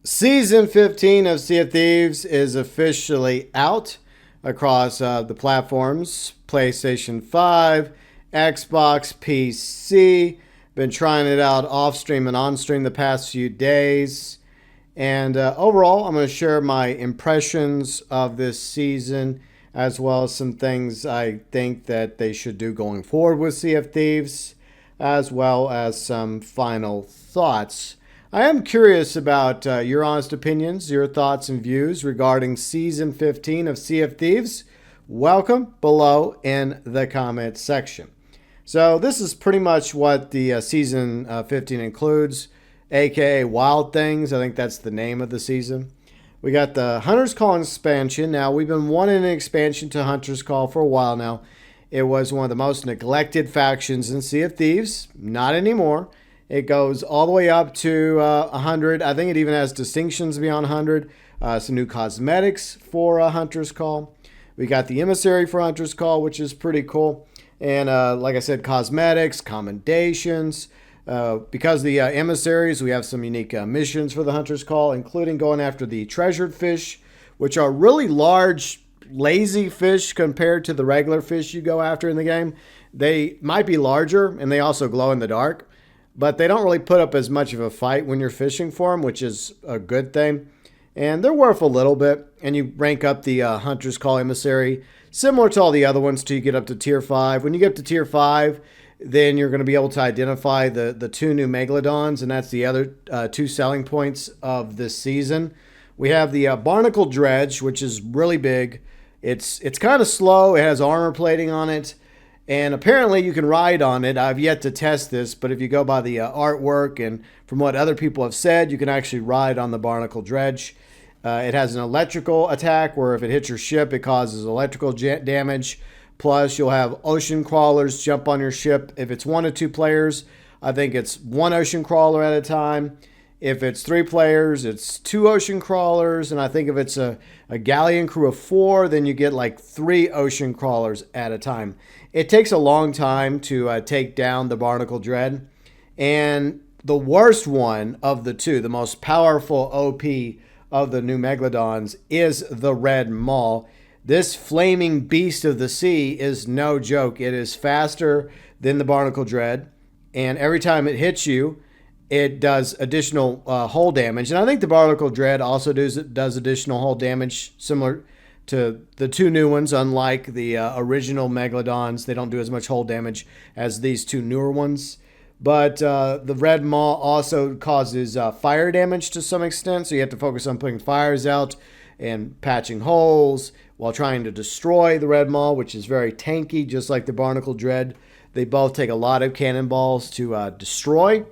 Season 15 of Sea of Thieves is officially out across the platforms PlayStation 5, Xbox, PC. Been trying it out off stream and on stream the past few days. And overall, I'm going to share my impressions of this season as well as some things I think that they should do going forward with Sea of Thieves, as well as some final thoughts. I am curious about your honest opinions, your thoughts and views regarding Season 15 of Sea of Thieves. Welcome below in the comments section. So this is pretty much what the Season 15 includes, aka Wild Things. I think that's the name of the season. We got the Hunter's Call expansion. Now, we've been wanting an expansion to Hunter's Call for a while now. It was one of the most neglected factions in Sea of Thieves. Not anymore. It goes all the way up to 100. I think it even has distinctions beyond 100. Some new cosmetics for Hunter's Call. We got the Emissary for Hunter's Call, which is pretty cool. And like I said, cosmetics, commendations. Because the emissaries, we have some unique missions for the Hunter's Call, including going after the treasured fish, which are really large, lazy fish compared to the regular fish you go after in the game. They might be larger, and they also glow in the dark, but they don't really put up as much of a fight when you're fishing for them, which is a good thing. And they're worth a little bit, and you rank up the Hunter's Call Emissary, similar to all the other ones, till you get up to Tier 5. When you get to Tier 5, then you're going to be able to identify the two new Megalodons, and that's the other two selling points of this season. We have the Barnacle Dredge, which is really big. It's kind of slow. It has armor plating on it. And apparently you can ride on it. I've yet to test this, but if you go by the artwork and from what other people have said, you can actually ride on the Barnacle Dredge. It has an electrical attack where if it hits your ship, it causes electrical damage. Plus, you'll have ocean crawlers jump on your ship. If it's 1 to 2 players, I think it's 1 ocean crawler at a time. If it's 3 players, it's 2 ocean crawlers. And I think if it's a galleon crew of 4, then you get like 3 ocean crawlers at a time. It takes a long time to take down the Barnacle Dread. And the worst one of the two, the most powerful OP of the new Megalodons, is the Red Maul. This flaming beast of the sea is no joke. It is faster than the Barnacle Dread. And every time it hits you, it does additional hull damage. And I think the Barnacle Dread also does additional hull damage, similar to the two new ones. Unlike the original Megalodons, they don't do as much hull damage as these two newer ones. But the Red Maw also causes fire damage to some extent, so you have to focus on putting fires out and patching holes while trying to destroy the Red Maw, which is very tanky, just like the Barnacle Dread. They both take a lot of cannonballs to destroy.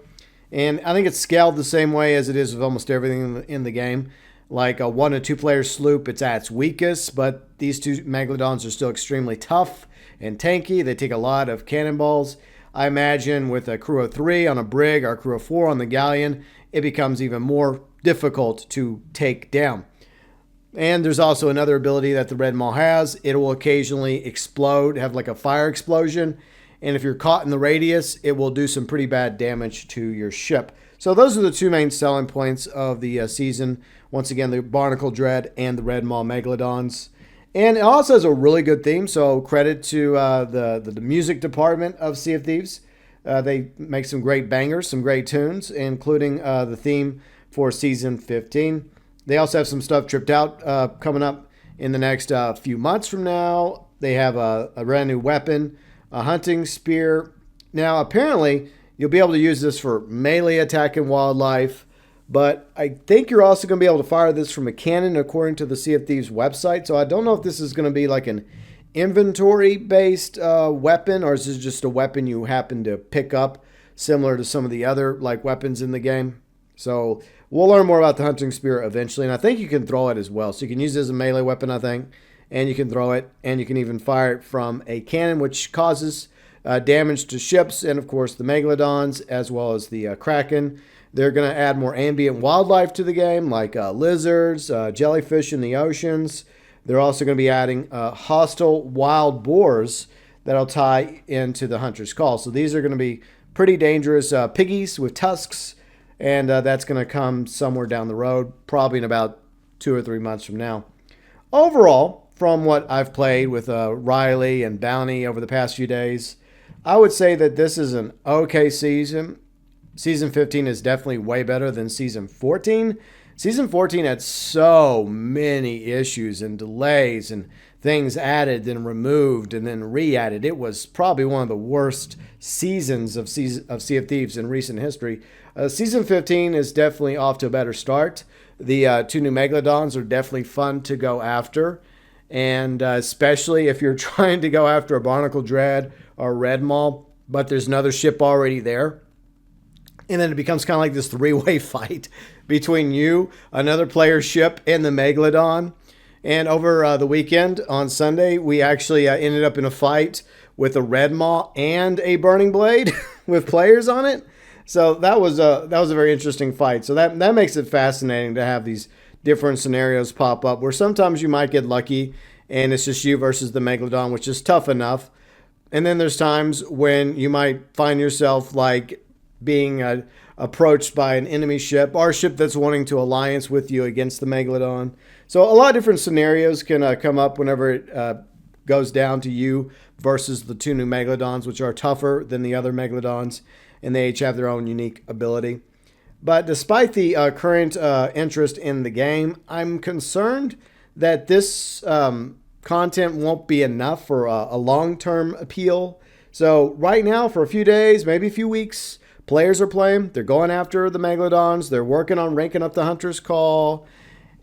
And I think it's scaled the same way as it is with almost everything in the game. Like a 1 to 2 player sloop, it's at its weakest, but these two Megalodons are still extremely tough and tanky. They take a lot of cannonballs. I imagine with a crew of 3 on a brig or a crew of 4 on the galleon, it becomes even more difficult to take down. And there's also another ability that the Red Maw has. It will occasionally explode, have like a fire explosion. And if you're caught in the radius, it will do some pretty bad damage to your ship. So those are the two main selling points of the season. Once again, the Barnacle Dread and the Red Maw Megalodons. And it also has a really good theme, so credit to the music department of Sea of Thieves. They make some great bangers, some great tunes, including the theme for Season 15. They also have some stuff tripped out coming up in the next few months from now. They have a brand new weapon, a hunting spear. Now, apparently, you'll be able to use this for melee attack and wildlife, but I think you're also going to be able to fire this from a cannon according to the Sea of Thieves website. So I don't know if this is going to be like an inventory-based weapon, or is this just a weapon you happen to pick up, similar to some of the other like weapons in the game. So we'll learn more about the hunting spear eventually, and I think you can throw it as well. So you can use it as a melee weapon, I think, and you can throw it, and you can even fire it from a cannon, which causes damage to ships and, of course, the Megalodons, as well as the Kraken. They're going to add more ambient wildlife to the game, like lizards, jellyfish in the oceans. They're also going to be adding hostile wild boars that'll tie into the Hunter's Call. So these are going to be pretty dangerous piggies with tusks, and that's going to come somewhere down the road, probably in about 2 or 3 months from now. Overall, from what I've played with Riley and Bounty over the past few days, I would say that this is an okay season. Season 15 is definitely way better than Season 14. Season 14 had so many issues and delays and things added and removed and then re-added. It was probably one of the worst seasons of Sea of Thieves in recent history. Season 15 is definitely off to a better start. The two new Megalodons are definitely fun to go after. And especially if you're trying to go after a Barnacle Dread or Red Maul, but there's another ship already there. And then it becomes kind of like this three-way fight between you, another player's ship, and the Megalodon. And over the weekend on Sunday, we actually ended up in a fight with a Red Maw and a Burning Blade with players on it. So that was a very interesting fight. So that makes it fascinating to have these different scenarios pop up where sometimes you might get lucky and it's just you versus the Megalodon, which is tough enough. And then there's times when you might find yourself like being approached by an enemy ship or a ship that's wanting to alliance with you against the Megalodon. So a lot of different scenarios can come up whenever it goes down to you versus the two new Megalodons, which are tougher than the other Megalodons, and they each have their own unique ability. But despite the current interest in the game, I'm concerned that this content won't be enough for a long-term appeal. So right now, for a few days, maybe a few weeks, players are playing. They're going after the Megalodons. They're working on ranking up the Hunter's Call.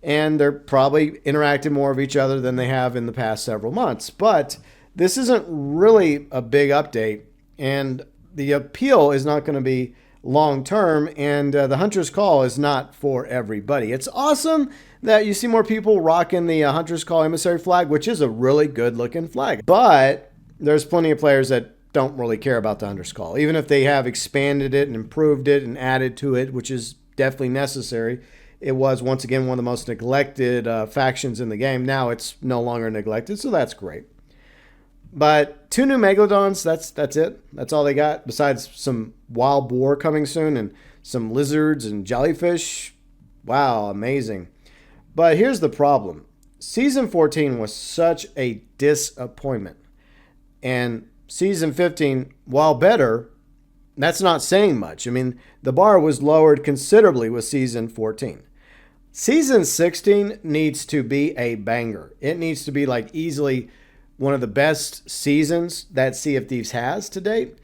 And they're probably interacting more with each other than they have in the past several months. But this isn't really a big update. And the appeal is not going to be long-term. And the Hunter's Call is not for everybody. It's awesome that you see more people rocking the Hunter's Call emissary flag, which is a really good-looking flag. But there's plenty of players that don't really care about the Hunter's Call. Even if they have expanded it and improved it and added to it, which is definitely necessary. It was, once again, one of the most neglected factions in the game. Now it's no longer neglected, so that's great. But two new Megalodons, that's it. That's all they got, besides some wild boar coming soon and some lizards and jellyfish. Wow, amazing. But here's the problem. Season 14 was such a disappointment. And Season 15, while better, that's not saying much. I mean, the bar was lowered considerably with Season 14. Season 16 needs to be a banger. It needs to be like easily one of the best seasons that Sea of Thieves has to date.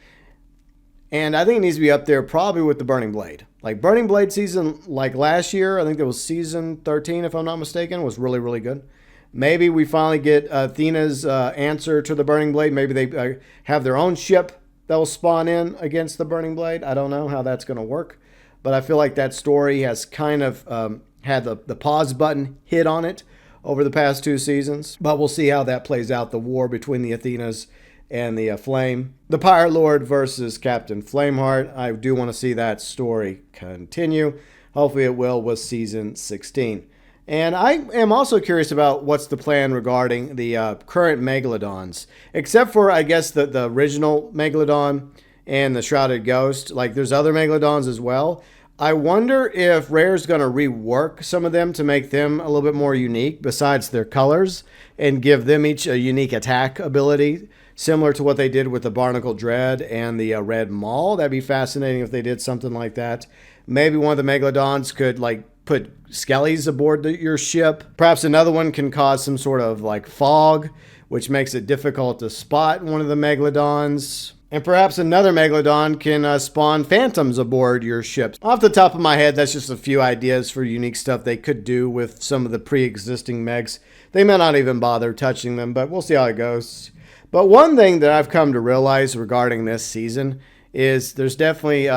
And I think it needs to be up there probably with the Burning Blade. Like Burning Blade season, like last year, I think it was Season 13, if I'm not mistaken, was really, really good. Maybe we finally get Athena's answer to the Burning Blade. Maybe they have their own ship that will spawn in against the Burning Blade. I don't know how that's going to work. But I feel like that story has kind of had the pause button hit on it over the past 2 seasons. But we'll see how that plays out, the war between the Athenas and the Flame. The Pirate Lord versus Captain Flameheart. I do want to see that story continue. Hopefully it will with Season 16. And I am also curious about what's the plan regarding the current Megalodons. Except for, I guess, the original Megalodon and the Shrouded Ghost. Like, there's other Megalodons as well. I wonder if Rare's going to rework some of them to make them a little bit more unique besides their colors and give them each a unique attack ability, similar to what they did with the Barnacle Dread and the Red Maul. That'd be fascinating if they did something like that. Maybe one of the Megalodons could, like, put skellies aboard your ship. Perhaps another one can cause some sort of, like, fog, which makes it difficult to spot one of the Megalodons. And perhaps another Megalodon can spawn phantoms aboard your ships. Off the top of my head, that's just a few ideas for unique stuff they could do with some of the pre-existing Megs. They may not even bother touching them, but we'll see how it goes. But one thing that I've come to realize regarding this season is there's definitely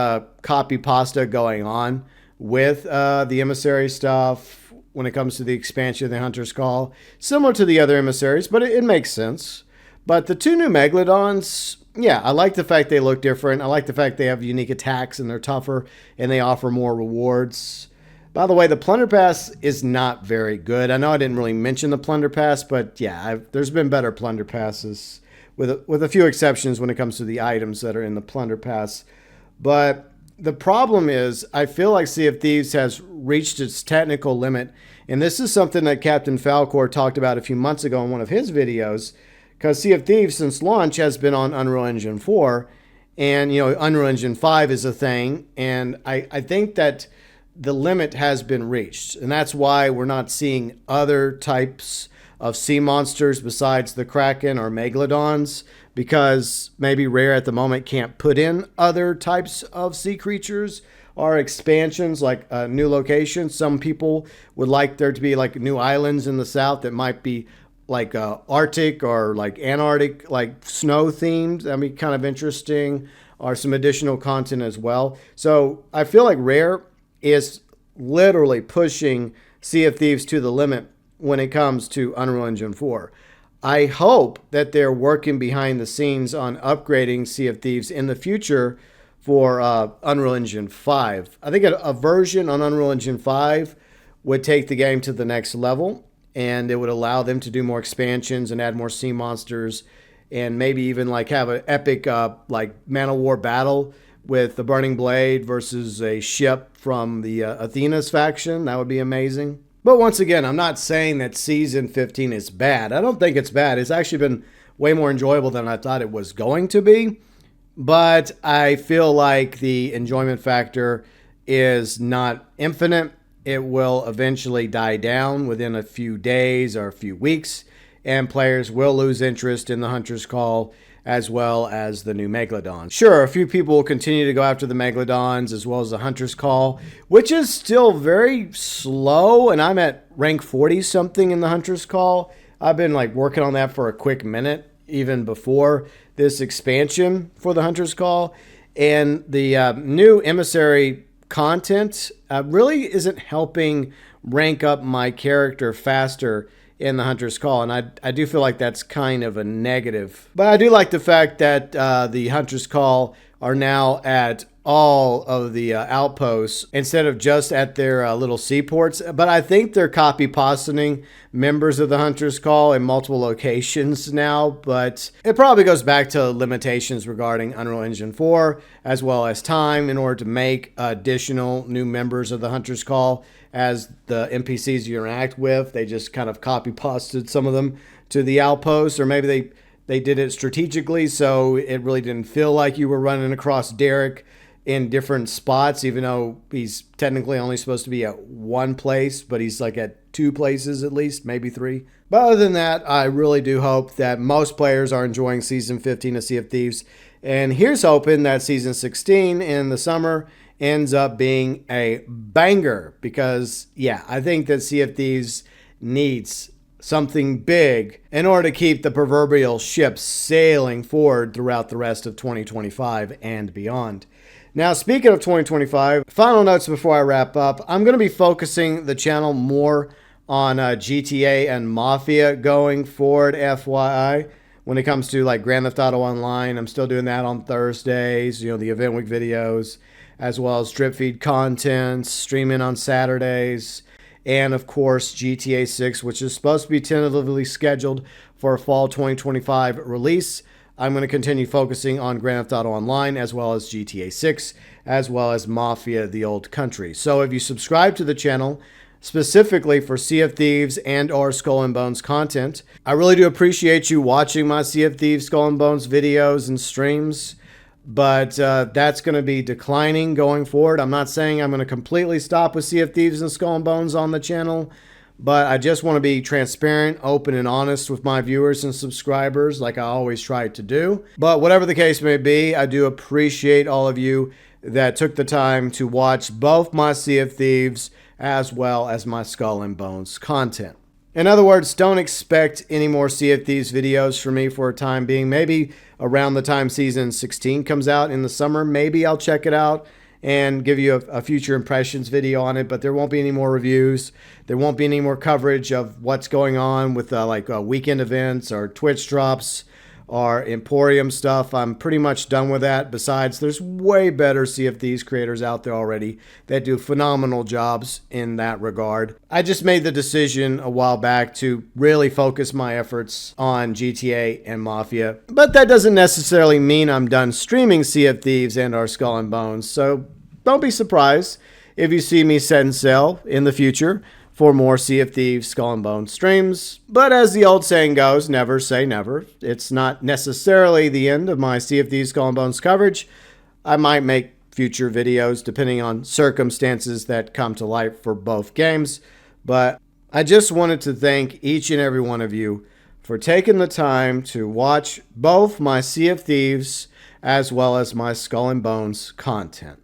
copy pasta going on with the emissary stuff when it comes to the expansion of the Hunter's Call. Similar to the other emissaries, but it makes sense. But the two new Megalodons, yeah, I like the fact they look different. I like the fact they have unique attacks and they're tougher and they offer more rewards. By the way, the Plunder Pass is not very good. I know I didn't really mention the Plunder Pass, but yeah, there's been better Plunder Passes with a few exceptions when it comes to the items that are in the Plunder Pass. But the problem is, I feel like Sea of Thieves has reached its technical limit. And this is something that Captain Falcor talked about a few months ago in one of his videos. Because Sea of Thieves, since launch, has been on Unreal Engine 4. And, Unreal Engine 5 is a thing. And I think that the limit has been reached. And that's why we're not seeing other types of sea monsters besides the Kraken or Megalodons, because maybe Rare at the moment can't put in other types of sea creatures or expansions like new locations. Some people would like there to be like new islands in the south that might be like Arctic or like Antarctic, like snow themed. That'd be kind of interesting, or some additional content as well. So I feel like Rare is literally pushing Sea of Thieves to the limit when it comes to Unreal Engine 4. I hope that they're working behind the scenes on upgrading Sea of Thieves in the future for Unreal Engine 5. I think a version on Unreal Engine 5 would take the game to the next level, and it would allow them to do more expansions and add more sea monsters, and maybe even like have an epic like Man of War battle with the Burning Blade versus a ship from the Athena's faction. That would be amazing. But once again, I'm not saying that Season 15 is bad. I don't think it's bad. It's actually been way more enjoyable than I thought it was going to be. But I feel like the enjoyment factor is not infinite. It will eventually die down within a few days or a few weeks, and players will lose interest in the Hunter's Call as well as the new Megalodon. Sure, a few people will continue to go after the Megalodons as well as the Hunter's Call, which is still very slow, and I'm at rank 40 something in the Hunter's Call. I've been like working on that for a quick minute, even before this expansion for the Hunter's Call. And the new Emissary content really isn't helping rank up my character faster in the Hunter's Call, and I do feel like that's kind of a negative. But I do like the fact that the Hunter's Call are now at all of the outposts instead of just at their little seaports. But I think they're copy-pasting members of the Hunter's Call in multiple locations now. But it probably goes back to limitations regarding Unreal Engine 4 as well as time in order to make additional new members of the Hunter's Call as the NPCs you interact with. They just kind of copy-pasted some of them to the outposts, or maybe they did it strategically so it really didn't feel like you were running across Derek in different spots, even though he's technically only supposed to be at one place, but he's like at two places at least, maybe three. But other than that, I really do hope that most players are enjoying Season 15 of Sea of Thieves. And here's hoping that Season 16 in the summer ends up being a banger, because, yeah, I think that Sea of Thieves needs something big in order to keep the proverbial ship sailing forward throughout the rest of 2025 and beyond. Now, speaking of 2025, final notes before I wrap up. I'm going to be focusing the channel more on GTA and Mafia going forward, FYI. When it comes to like Grand Theft Auto Online, I'm still doing that on Thursdays, the event week videos, as well as drip feed content, streaming on Saturdays, and of course GTA 6, which is supposed to be tentatively scheduled for a fall 2025 release. I'm going to continue focusing on Grand Theft Auto Online as well as GTA 6, as well as Mafia: The Old Country. So if you subscribe to the channel specifically for Sea of Thieves and or Skull and Bones content, I really do appreciate you watching my Sea of Thieves, Skull and Bones videos and streams. But that's going to be declining going forward. I'm not saying I'm going to completely stop with Sea of Thieves and Skull and Bones on the channel, but I just want to be transparent, open, and honest with my viewers and subscribers like I always try to do. But whatever the case may be, I do appreciate all of you that took the time to watch both my Sea of Thieves as well as my Skull and Bones content. In other words, don't expect any more Sea of Thieves videos from me for a time being. Maybe around the time Season 16 comes out in the summer, maybe I'll check it out and give you a future impressions video on it, but there won't be any more reviews. There won't be any more coverage of what's going on with weekend events or Twitch drops or Emporium stuff. I'm pretty much done with that. Besides, there's way better Sea of Thieves creators out there already that do phenomenal jobs in that regard. I just made the decision a while back to really focus my efforts on GTA and Mafia. But that doesn't necessarily mean I'm done streaming Sea of Thieves and our Skull and Bones. So don't be surprised if you see me setting sail in the future for more Sea of Thieves Skull and Bones streams. But as the old saying goes, never say never. It's not necessarily the end of my Sea of Thieves Skull and Bones coverage. I might make future videos depending on circumstances that come to light for both games. But I just wanted to thank each and every one of you for taking the time to watch both my Sea of Thieves as well as my Skull and Bones content.